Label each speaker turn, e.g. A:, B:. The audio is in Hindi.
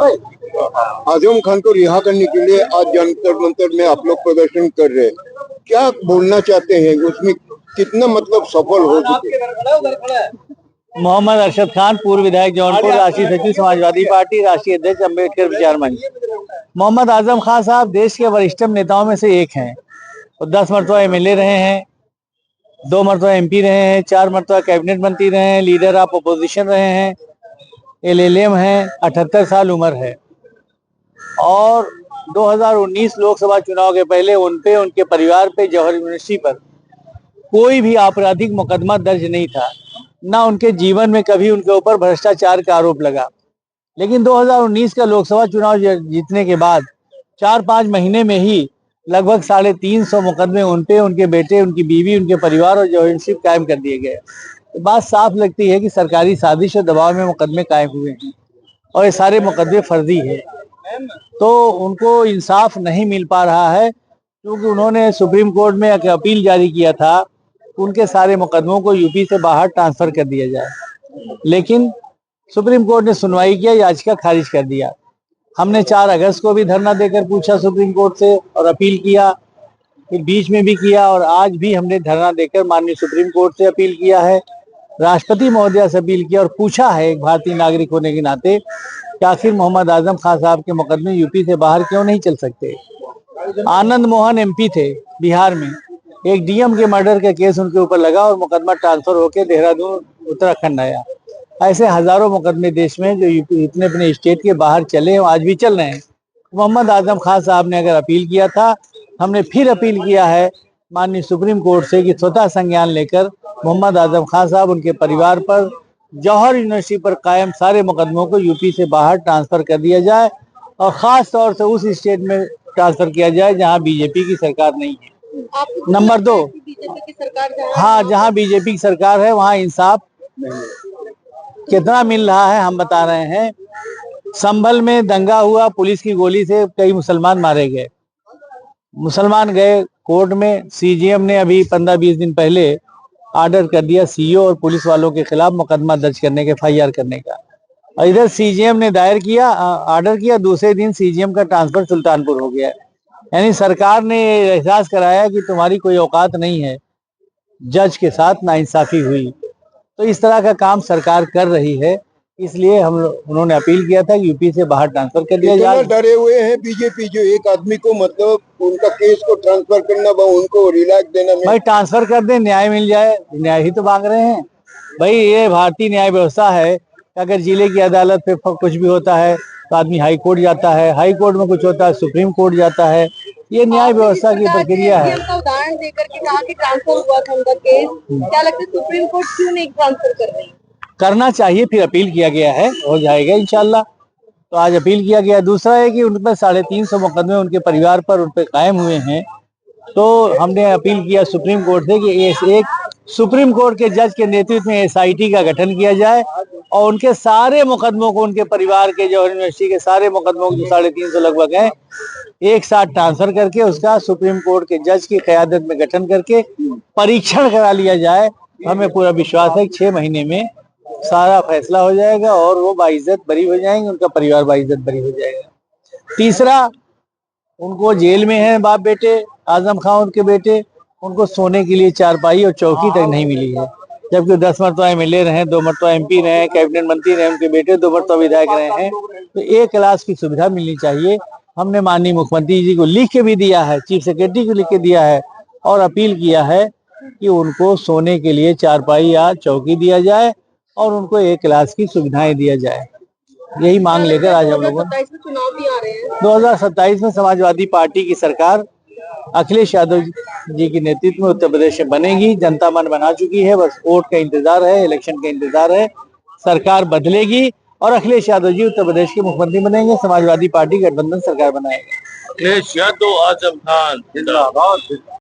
A: आजम खान को रिहा करने के लिए आज जंतर मंतर में आप लोग प्रदर्शन कर रहे हैं, क्या बोलना चाहते हैं? उसमें कितना मतलब सफल हो चुके?
B: मोहम्मद अरशद खान, पूर्व विधायक जौनपुर, राष्ट्रीय सचिव समाजवादी पार्टी, राष्ट्रीय अध्यक्ष अम्बेडकर विचार मंच। मोहम्मद आजम खान साहब देश के वरिष्ठतम नेताओं में से एक हैं। वो 10 मरतबा एमएलए रहे हैं, 2 मरतबा एमपी रहे हैं, 4 मरतबा कैबिनेट मंत्री रहे हैं, लीडर ऑफ अपोजिशन रहे हैं, एलएलएम हैं, 78 साल उम्र है। और 2019 लोकसभा चुनाव के पहले उन पे, उनके परिवार पे, जौहर यूनिवर्सिटी पर कोई भी आपराधिक मुकदमा दर्ज नहीं था। ना उनके जीवन में कभी उनके ऊपर भ्रष्टाचार का आरोप लगा। लेकिन 2019 का लोकसभा चुनाव जीतने के बाद 4-5 महीने में ही लगभग 350 मुकदमे उन पे, उनके बेटे, उनकी बीवी, उनके परिवार और जौहर यूनिवर्सिटी कायम कर दिए गए। तो बात साफ लगती है कि सरकारी साजिश और दबाव में मुकदमे कायम हुए हैं और ये सारे मुकदमे फर्जी है। तो उनको इंसाफ नहीं मिल पा रहा है, क्योंकि उन्होंने सुप्रीम कोर्ट में एक अपील जारी किया था, उनके सारे मुकदमों को यूपी से बाहर ट्रांसफर कर दिया जाए। लेकिन सुप्रीम कोर्ट ने सुनवाई किया, याचिका खारिज कर दिया। हमने 4 अगस्त को भी धरना देकर पूछा सुप्रीम कोर्ट से और अपील किया, फिर बीच में भी किया और आज भी हमने धरना देकर माननीय सुप्रीम कोर्ट से अपील किया है, राष्ट्रपति महोदया से अपील किया और पूछा है एक भारतीय नागरिक होने के नाते कि आखिर मोहम्मद आजम खान साहब के मुकदमे यूपी से बाहर क्यों नहीं चल सकते। आनंद मोहन एमपी थे बिहार में, एक डीएम के मर्डर का केस उनके ऊपर लगा और मुकदमा ट्रांसफर होकर देहरादून उत्तराखंड आया। ऐसे हजारों मुकदमे देश में जो इतने अपने स्टेट के बाहर चले, आज भी चल रहे हैं। मोहम्मद आजम खान साहब ने अगर अपील किया था, हमने फिर अपील किया है माननीय सुप्रीम कोर्ट से कि स्वतः संज्ञान लेकर मोहम्मद आजम खान साहब, उनके परिवार पर, जौहर यूनिवर्सिटी पर कायम सारे मुकदमों को यूपी से बाहर ट्रांसफर कर दिया जाए और खास तौर से उस स्टेट में ट्रांसफर किया जाए जहां बीजेपी की सरकार नहीं है। नंबर 2,
C: बीजेपी की सरकार
B: हाँ, जहां बीजेपी की सरकार है वहां इंसाफ कितना मिल रहा है हम बता रहे हैं। संभल में दंगा हुआ, पुलिस की गोली से कई मुसलमान मारे गए। मुसलमान गए कोर्ट में, सीजीएम ने अभी 15-20 दिन पहले ऑर्डर कर दिया सीईओ और पुलिस वालों के खिलाफ मुकदमा दर्ज करने के, एफआईआर करने का। और इधर सीजीएम ने दायर किया, ऑर्डर किया, दूसरे दिन सीजीएम का ट्रांसफर सुल्तानपुर हो गया। यानी सरकार ने एहसास कराया कि तुम्हारी कोई औकात नहीं है, जज के साथ नाइंसाफी हुई। तो इस तरह का काम सरकार कर रही है, इसलिए उन्होंने अपील किया था कि यूपी से बाहर ट्रांसफर कर दिया जाए।
A: डरे हुए हैं बीजेपी जो एक आदमी को मतलब उनका केस को ट्रांसफर करना, उनको रिलैक्स देना।
B: भाई ट्रांसफर कर दे, न्याय मिल जाए, न्याय ही तो मांग रहे हैं भाई। ये भारतीय न्याय व्यवस्था है। अगर जिले की अदालत पे कुछ भी होता है तो आदमी हाई कोर्ट जाता है, हाई कोर्ट में कुछ होता है सुप्रीम कोर्ट जाता है। ये न्याय व्यवस्था की प्रक्रिया है।
C: उदाहरण देकर के कहा कि ट्रांसफर हुआ था उनका केस, क्या लगता है सुप्रीम कोर्ट क्यों नहीं ट्रांसफर कर रही?
B: करना चाहिए, फिर अपील किया गया है, हो जाएगा इंशाल्लाह। तो आज अपील किया गया। दूसरा है कि उन पर 350 मुकदमे उनके परिवार पर उन पर कायम हुए हैं। तो हमने अपील किया सुप्रीम कोर्ट से कि एक सुप्रीम कोर्ट के जज के नेतृत्व में एसआईटी का गठन किया जाए और उनके सारे मुकदमों को, उनके परिवार के, जौहर यूनिवर्सिटी के सारे मुकदमों को, जो 350 लगभग हैं, एक साथ ट्रांसफर करके उसका सुप्रीम कोर्ट के जज की क़यादत में गठन करके परीक्षण करा लिया जाए। हमें पूरा विश्वास है कि 6 महीने में सारा फैसला हो जाएगा और वो बाइज्जत बरी हो जाएंगे, उनका परिवार बाइज्जत बरी हो जाएगा। तीसरा, उनको जेल में है बाप बेटे, आजम खान उनके बेटे, उनको सोने के लिए चारपाई और चौकी तक नहीं मिली है, जबकि 10 मरतबा एमएलए रहे, 2 मरतबा एमपी रहे, कैबिनेट मंत्री रहे, उनके बेटे 2 मरतबा विधायक रहे हैं। तो एक क्लास की सुविधा मिलनी चाहिए। हमने माननीय मुख्यमंत्री जी को लिख के भी दिया है, चीफ सेक्रेटरी को लिख के दिया है और अपील किया है कि उनको सोने के लिए चारपाई या चौकी दिया जाए और उनको एक क्लास की सुविधाएं दिया जाए। यही मांग लेकर आज हम लोगों 2027 में समाजवादी पार्टी की सरकार अखिलेश यादव जी के नेतृत्व में उत्तर प्रदेश में बनेगी। जनता मन बना चुकी है, बस वोट का इंतजार है, इलेक्शन का इंतजार है। सरकार बदलेगी और अखिलेश यादव जी उत्तर प्रदेश के मुख्यमंत्री बनेंगे, समाजवादी पार्टी गठबंधन सरकार बनाएगी।
D: अखिलेश यादव, आजम खान जिंदाबाद।